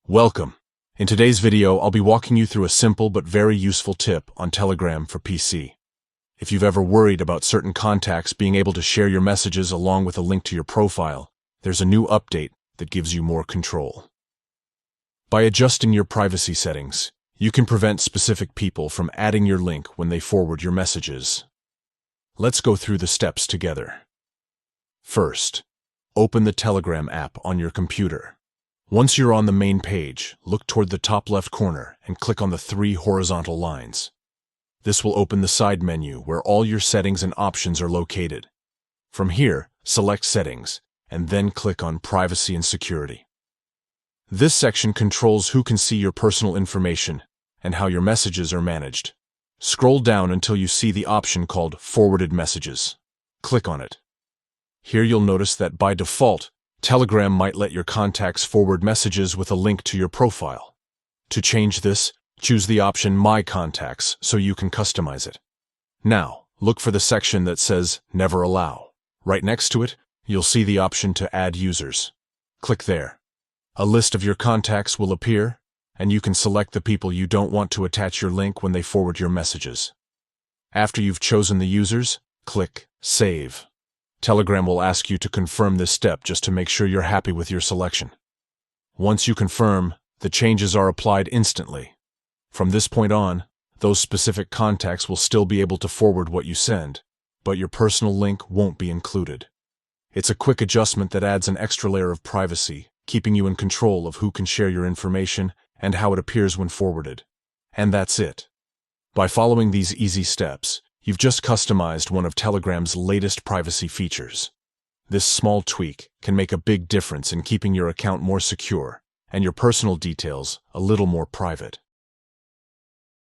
Welcome. In today's video, I'll be walking you through a simple but very useful tip on Telegram for PC. If you've ever worried about certain contacts being able to share your messages along with a link to your profile, there's a new update that gives you more control. By adjusting your privacy settings, you can prevent specific people from adding your link when they forward your messages. Let's go through the steps together. First, open the Telegram app on your computer. Once you're on the main page, look toward the top left corner and click on the 3 horizontal lines. This will open the side menu where all your settings and options are located. From here, select Settings, and then click on Privacy and Security. This section controls who can see your personal information and how your messages are managed. Scroll down until you see the option called Forwarded Messages. Click on it. Here you'll notice that by default, Telegram might let your contacts forward messages with a link to your profile. To change this, choose the option My Contacts so you can customize it. Now, look for the section that says Never Allow. Right next to it, you'll see the option to add users. Click there. A list of your contacts will appear, and you can select the people you don't want to attach your link when they forward your messages. After you've chosen the users, click Save. Telegram will ask you to confirm this step just to make sure you're happy with your selection. Once you confirm, the changes are applied instantly. From this point on, those specific contacts will still be able to forward what you send, but your personal link won't be included. It's a quick adjustment that adds an extra layer of privacy, keeping you in control of who can share your information and how it appears when forwarded. And that's it. By following these easy steps, you've just customized one of Telegram's latest privacy features. This small tweak can make a big difference in keeping your account more secure and your personal details a little more private.